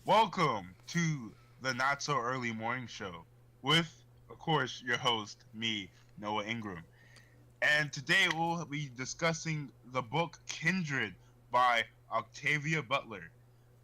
Welcome to the Not So Early Morning Show with, of course, your host, me, Noah Ingram. And today we'll be discussing the book Kindred by Octavia Butler.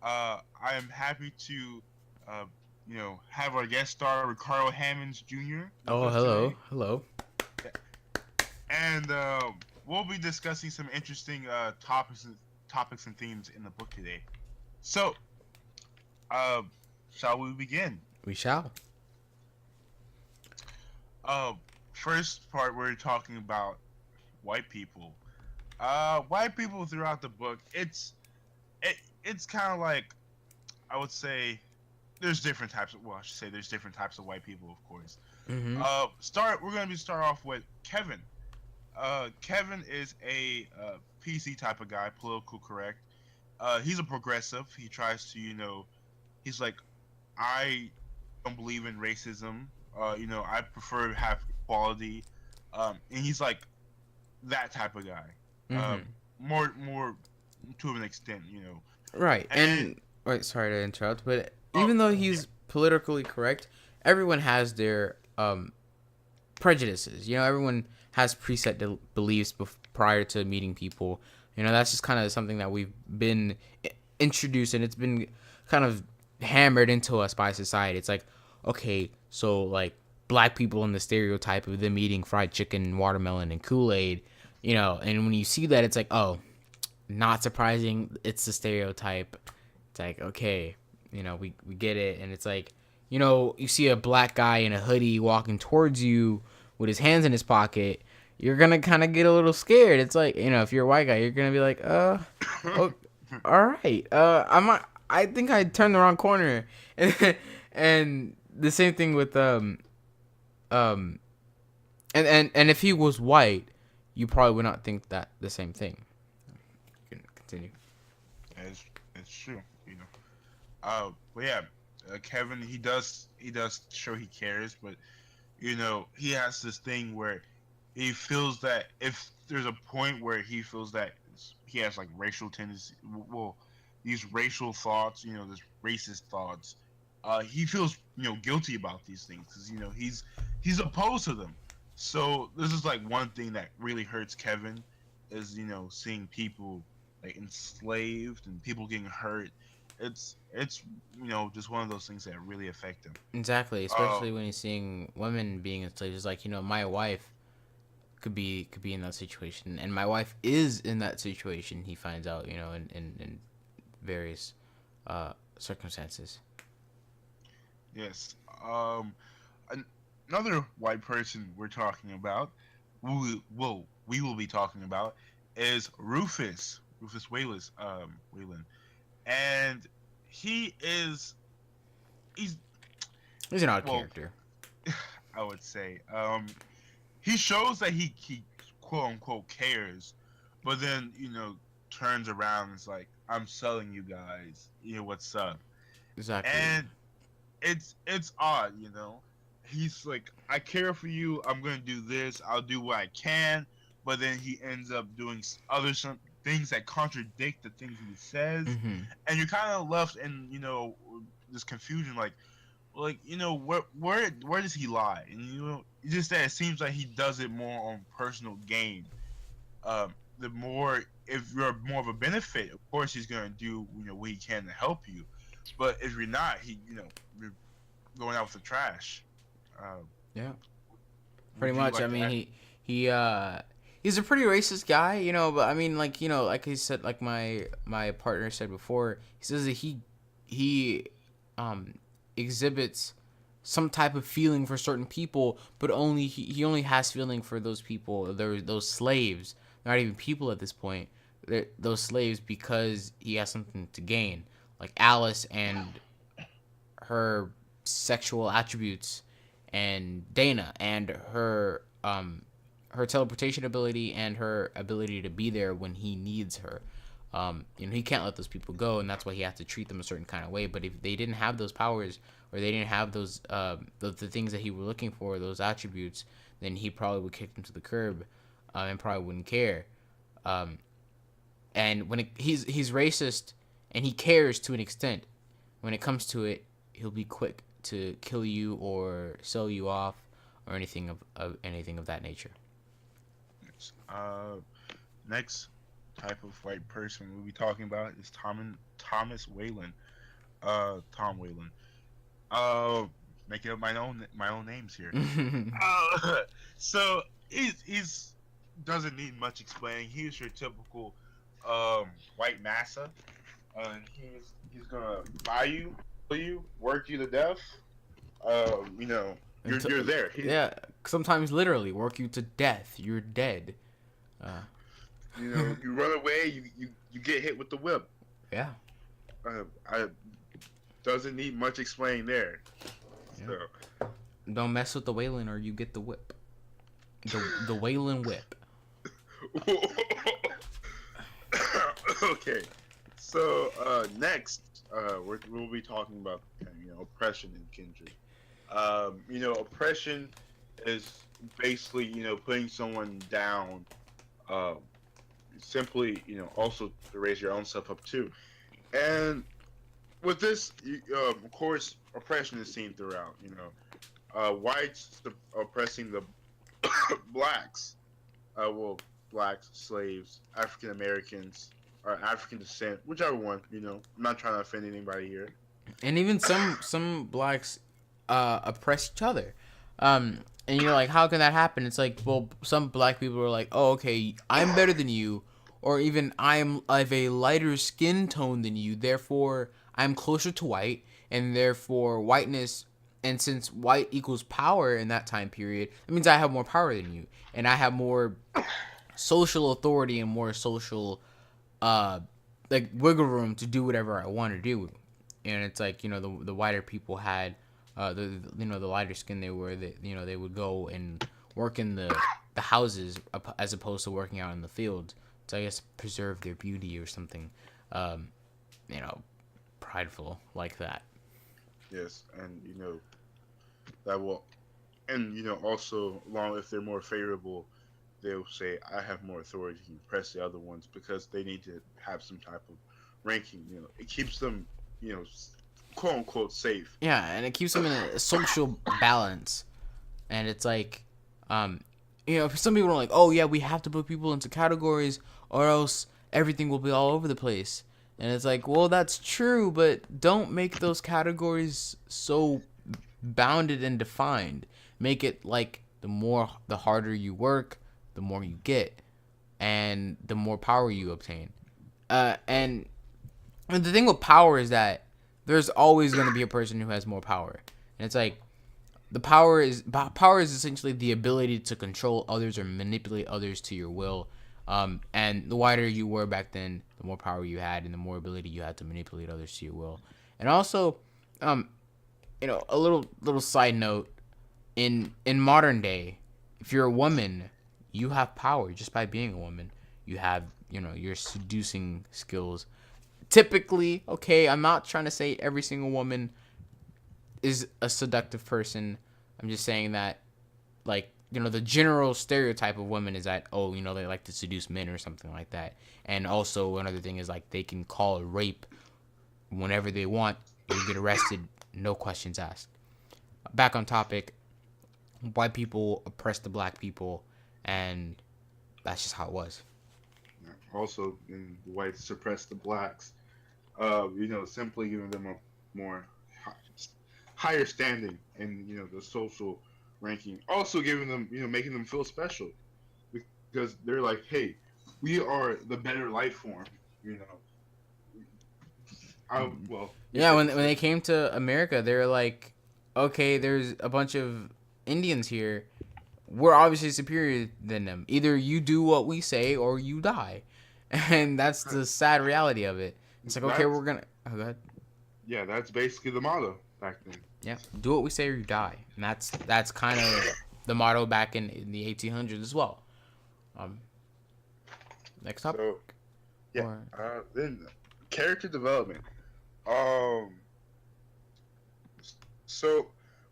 I am happy to, uh, have our guest star, Ricardo Hammonds Jr., with Oh, us today. hello, hello. And we'll be discussing some interesting topics and themes in the book today. So, uh, shall we begin? We shall. Uh, First part we're talking about white people. White people throughout the book, it's kind of like I would say there's different types of. Well, I should say there's different types of white people, of course. Mm-hmm. We're gonna be start off with Kevin. Kevin is a PC type of guy, political correct. He's a progressive. He tries to, he's like, I don't believe in racism. I prefer to have equality. And he's like that type of guy. Mm-hmm. More to an extent, Right. And And wait, sorry to interrupt, but oh even though yeah, he's politically correct, everyone has their prejudices. Everyone has preset beliefs prior to meeting people. That's just kind of something that we've been introduced, and it's been kind of hammered into us by society. It's like, okay, so like black people in the stereotype of them eating fried chicken, watermelon, and Kool-Aid. And when you see that, it's like, oh, not surprising. It's the stereotype. It's like, okay, we get it. And it's like, you see a black guy in a hoodie walking towards you with his hands in his pocket. You're gonna kind of get a little scared. It's like, if you're a white guy, you're gonna be like, oh, all right, I think I turned the wrong corner. And the same thing with um, and if he was white, you probably would not think that the same thing. You can continue. it's it's true, But yeah, Kevin, he does show he cares, but he has this thing where he feels that if there's a point where he feels that he has like racial tendency, well, these racial thoughts, this racist thoughts, he feels guilty about these things because he's opposed to them. So this is like one thing that really hurts Kevin is seeing people like enslaved and people getting hurt. It's just one of those things that really affect him. Exactly, Uh, especially when he's seeing women being enslaved. It's like, my wife could be in that situation, and my wife is in that situation. He finds out, in various circumstances. yes. An- Another white person we're talking about, we will be talking about, is Rufus Whalen, and he is he's He's an odd well, character. I would say, he shows that he quote unquote cares, but then turns around and is like, I'm selling you guys, what's up, Exactly. and it's odd, he's like, I care for you, I'm gonna do this, I'll do what I can, but then he ends up doing other some things that contradict the things he says, Mm-hmm. and you're kind of left in this confusion, like where does he lie, and it's just that it seems like he does it more on personal gain. The more, if you're more of a benefit, of course he's gonna do what he can to help you, but if you're not, you're going out with the trash. uh, Yeah. Pretty would you much. I like to mean, add? he's a pretty racist guy, But I mean, like, like he said, like my partner said before, he says that he um exhibits some type of feeling for certain people, but he only has feeling for those people, those slaves, not even people at this point. Those slaves, because he has something to gain, like Alice and her sexual attributes, and Dana and her teleportation ability and her ability to be there when he needs her. He can't let those people go, and that's why he has to treat them a certain kind of way. But if they didn't have those powers, or they didn't have those the things that he was looking for, those attributes, then he probably would kick them to the curb, and probably wouldn't care. And when he's racist, and he cares to an extent, when it comes to it, he'll be quick to kill you or sell you off or anything of that nature. Yes. Next type of white person we'll be talking about is Thomas Whalen. Tom Whalen. Uh, Making up my own names here. Uh, so he's doesn't need much explaining. He's your typical white massa. He's gonna buy you, kill you, work you to death. You know, you're there. Yeah, sometimes literally work you to death. You're dead. You know, you run away, you get hit with the whip. Yeah. I doesn't need much explaining there. Yeah. So. Don't mess with the Whalen or you get the whip. The Whalen whip. Okay, so next we'll be talking about oppression and kindred. Oppression is basically putting someone down, um, simply also to raise your own self up too. And with this, of course, oppression is seen throughout. Whites oppressing the blacks, blacks, slaves, African Americans, or African descent, whichever one. I'm not trying to offend anybody here. And even some blacks oppress each other. And like, how can that happen? It's like, well, some black people are like, oh, okay, I'm better than you, or even I'm of a lighter skin tone than you, therefore I'm closer to white, and therefore whiteness, and since white equals power in that time period, it means I have more power than you, and I have more social authority and more social like wiggle room to do whatever I want to do. And it's like, the whiter people had the lighter skin they were, that they would go and work in the houses as opposed to working out in the fields to, I guess, preserve their beauty or something prideful like that. Yes, and that will, and also, along if they're more favorable, they'll say I have more authority to impress the other ones because they need to have some type of ranking. It keeps them, quote unquote, safe. Yeah, and it keeps them in a social balance. And it's like, some people are like, oh yeah, we have to put people into categories or else everything will be all over the place. And it's like, well, that's true, but don't make those categories so bounded and defined. Make it like the harder you work, the more you get, and the more power you obtain. And the thing with power is that there's always going to be a person who has more power. And it's like, power is essentially the ability to control others or manipulate others to your will. And the whiter you were back then, the more power you had and the more ability you had to manipulate others to your will. And also, a little side note, in modern day, if you're a woman, you have power just by being a woman. You have, your seducing skills. Typically, okay, I'm not trying to say every single woman is a seductive person. I'm just saying that, like, the general stereotype of women is that, oh, they like to seduce men or something like that. And also another thing is, like, they can call rape whenever they want. You'll get arrested, no questions asked. Back on topic, white people oppressed the black people, and that's just how it was. Also, the whites suppressed the blacks. Simply giving them a more higher standing in the social ranking. Also giving them making them feel special because they're like, hey, we are the better life form. Yeah, when they came to America, they were like, okay, there's a bunch of Indians here. We're obviously superior than them. Either you do what we say or you die. And that's the sad reality of it. It's like, okay, we're gonna. Oh, go ahead. Yeah, that's basically the motto back then. Yeah, do what we say or you die, and that's kind of the motto back in the 1800s as well. Next up. So, yeah. Then character development. So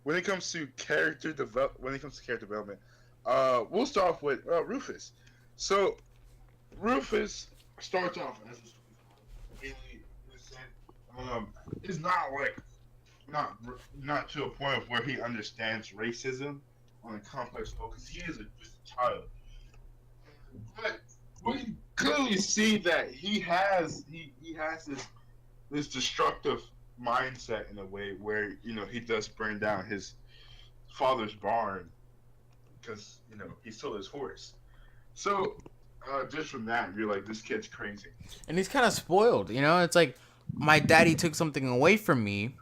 when it comes to character development, we'll start off with Rufus. So Rufus starts off as a innocent, it's not like not not to a point of where he understands racism on a complex level because he is just a child. But we clearly see that he has this destructive mindset in a way where he does burn down his father's barn because he stole his horse. So just from that, you're like, this kid's crazy. And he's kind of spoiled, It's like my daddy took something away from me.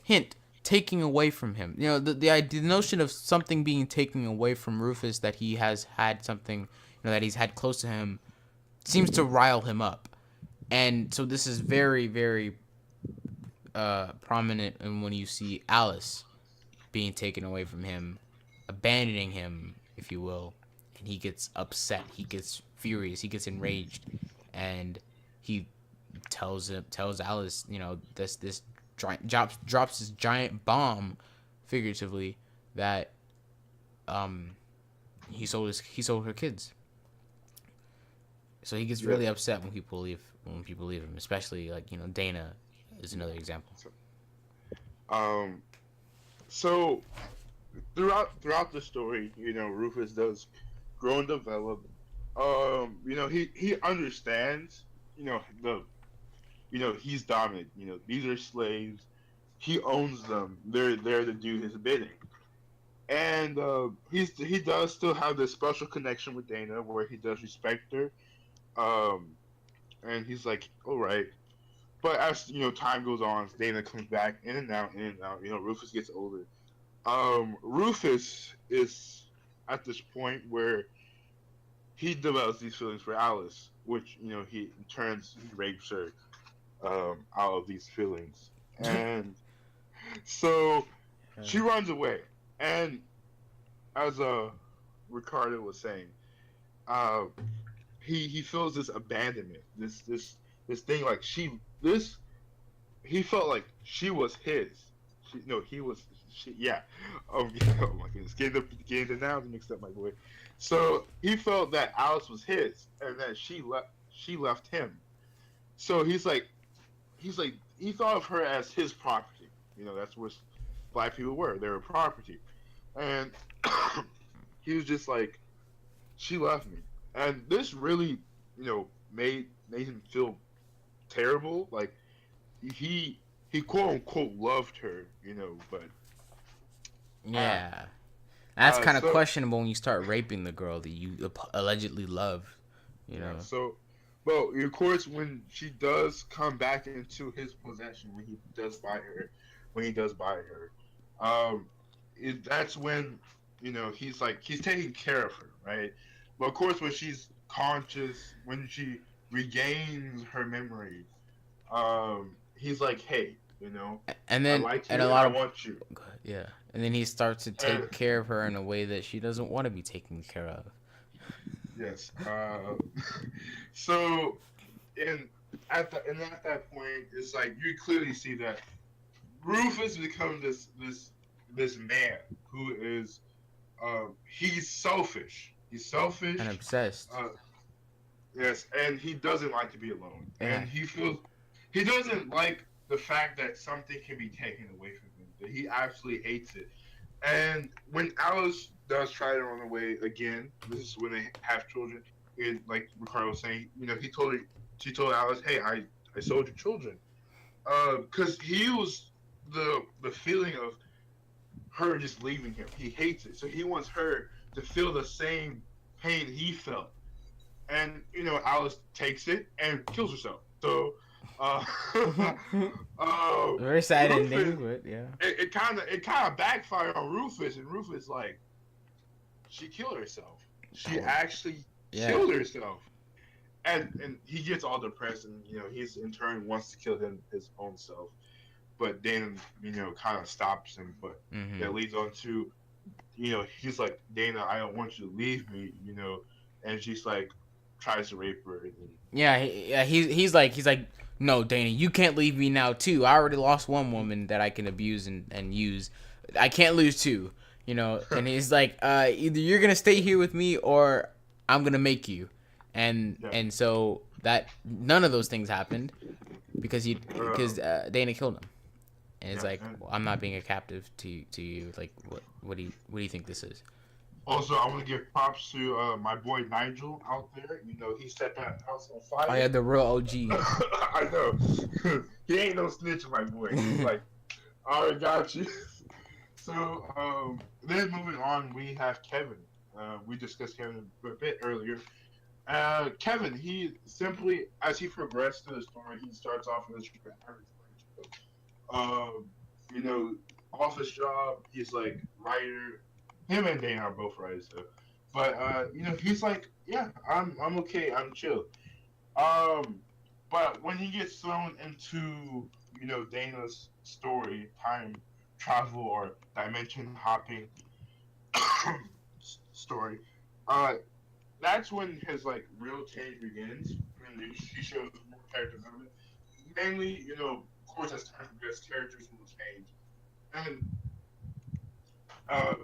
Hint, taking away from him. The notion of something being taken away from Rufus that he has had something, that he's had close to him, seems to rile him up. And so this is very, very prominent in when you see Alice being taken away from him, abandoning him, if you will, and he gets upset, he gets furious, he gets enraged, and he tells Alice, this drops this giant bomb, figuratively, that he sold her kids. So he gets really upset when people leave him, especially like Dana is another example. So throughout the story, Rufus does grow and develop. He understands, he's dominant. These are slaves. He owns them. They're there to do his bidding. And he does still have this special connection with Dana where he does respect her. And he's like, all right. But as time goes on, Dana comes back in and out. Rufus gets older. Rufus is at this point where he develops these feelings for Alice, which he rapes her out of these feelings, and so she runs away. And as Ricardo was saying, he feels this abandonment, this thing like he felt like she was his. He was. Yeah. Oh my goodness, getting the nouns mixed up, my boy. So he felt that Alice was his, and that she left him. So he thought of her as his property. That's what black people were. They were property, and he was just like, she left me, and this really, made him feel terrible. Like he quote unquote loved her, but. Yeah. That's kind of questionable when you start raping the girl that you allegedly love, So, well, of course, when she does come back into his possession, when he does buy her, that's when, he's taking care of her, right? But of course, when she's conscious, when she regains her memory, he's like, hey, and then I like you, and I want you. Yeah. And then he starts to take care of her in a way that she doesn't want to be taken care of. Yes. So, at that point, it's like you clearly see that Rufus becomes this man who is he's selfish. He's selfish and obsessed. Yes, and he doesn't like to be alone, and he doesn't like the fact that something can be taken away from him. That he absolutely hates it. And when Alice does try to run away again, this is when they have children. Like Ricardo was saying, she told Alice, "Hey, I sold your children," because he was the feeling of her just leaving him. He hates it, so he wants her to feel the same pain he felt. And Alice takes it and kills herself. So. Very sad ending, but yeah. It kind of backfired on Rufus, and Rufus like, she killed herself. She actually killed herself, and he gets all depressed, and he's in turn wants to kill his own self, but Dana kind of stops him, but that leads on to he's like, Dana, I don't want you to leave me, and she's like tries to rape her. He's like. No, Dana, you can't leave me now, too. I already lost one woman that I can abuse and use. I can't lose two, And he's like, either you're going to stay here with me or I'm going to make you. And so that none of those things happened. because Dana killed him, and it's Yeah, like, and well, I'm not being a captive to you. Like, what do you think this is? also I want to give props to my boy Nigel out there. You know, he set that house on Oh yeah, fire. the real OG. I know. He ain't no snitch, my boy. He's like, all right, got you. So then moving on, we have Kevin. We discussed Kevin a bit earlier. Kevin, he simply, as he progressed through the story, he starts off as your average white um, you know, office job. He's like writer. Him and Dana are both writers, though. But you know, he's like, yeah, I'm okay, I'm chill. Um, but when he gets thrown into Dana's story, time travel or dimension hopping story, uh, that's when his like real change begins. And he shows more character development. Mainly, of course, as time progresses, characters will change. And uh,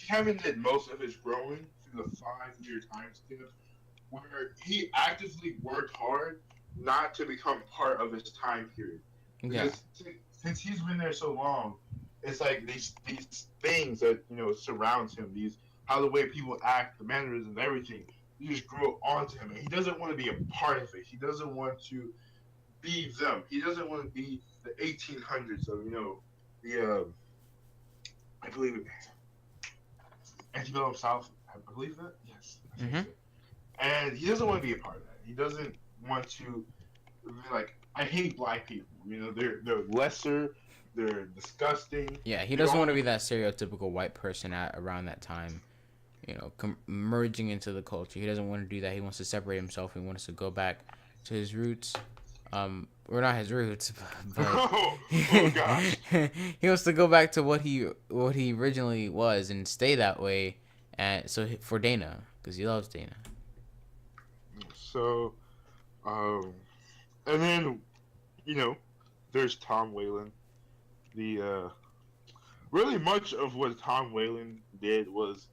Kevin did most of his growing through the 5 year time skip, where he actively worked hard not to become part of his time period. Yeah, Because since he's been there so long, it's like these things that surrounds him, these how the way people act, the mannerisms, everything. You just grow onto him, and he doesn't want to be a part of it. He doesn't want to be them. He doesn't want to be the 1800s of the I believe it Antebellum South. I believe that. Yes, I think hmm so. And he doesn't want to be a part of that. He doesn't want to be like, I hate black people. They're lesser. They're disgusting. yeah. He They doesn't want to don't. be that stereotypical white person at around that time. Merging into the culture. He doesn't want to do that. He wants to separate himself. He wants to go back to his roots. Or not his roots, but Oh gosh. he wants to go back to what he originally was and stay that way. And so for Dana, because he loves Dana. So, um, and then you know, there's Tom Whalen. The really much of what Tom Whalen did was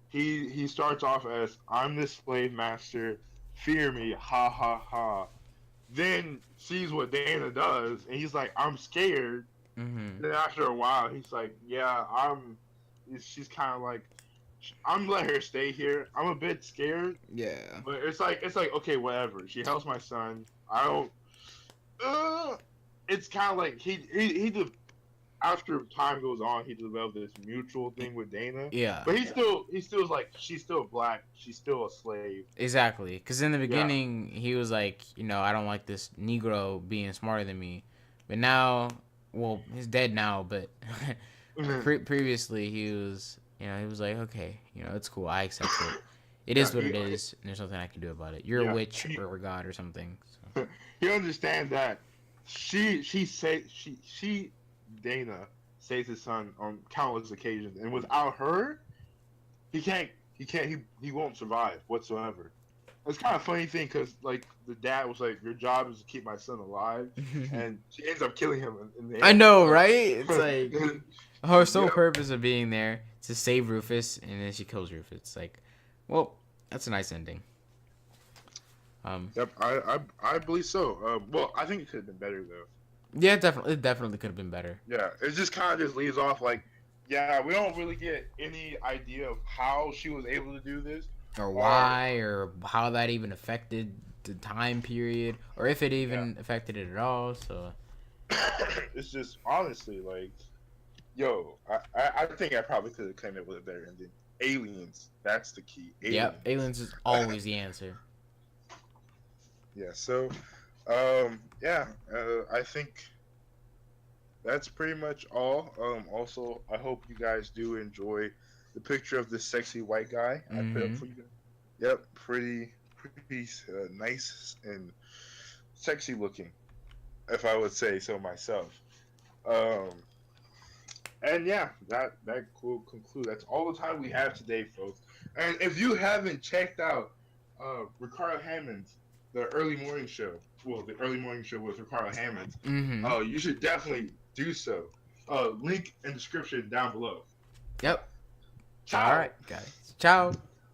he starts off as I'm this slave master, fear me, ha ha ha. Then sees what Dana does, and he's like, I'm scared. Mm-hmm. Then after a while, he's like, yeah, I'm. She's kind of like, I'm letting her stay here. I'm a bit scared, Yeah. but it's like okay, whatever. She helps my son. I don't. It's kind of like he did. After time goes on, he developed this mutual thing with Dana. Yeah. But he still is like she's still black. She's still a slave. Exactly. Because in the Yeah. beginning, he was like, I don't like this Negro being smarter than me. But now, well, he's dead now, but previously he was, he was like, okay, it's cool. I accept it. It is Yeah, what it is, and there's nothing I can do about it. You're a yeah. witch or a god or something. So. He understands that she Dana saves his son on countless occasions, and without her, he won't survive whatsoever. It's kind of funny thing because like the dad was like, your job is to keep my son alive, and she ends up killing him in the end. I know, right? It's like her sole Yep. purpose of being there is to save Rufus, and then she kills Rufus. It's like, well, that's a nice ending. Yep, I believe so. Well, I think it could have been better though. Yeah, it definitely could have been better. Yeah, it just kind of just leaves off like, yeah, we don't really get any idea of how she was able to do this, Or why, or how that even affected the time period, or if it even affected it at all. So it's just honestly like, yo, I think I probably could have came up with a better ending. Aliens, that's the key. yep, aliens is always the answer. Yeah. So, I think that's pretty much all. Also, I hope you guys do enjoy the picture of this sexy white guy I put up for you. Yep, pretty nice and sexy looking, if I would say so myself. And yeah, that will conclude. That's all the time we have today, folks. And if you haven't checked out Ricardo Hammond's The Early Morning Show, well, The Early Morning Show with Ricardo Hammond, you should definitely do so. Link in description down below. Yep. Ciao. All right, guys. Ciao.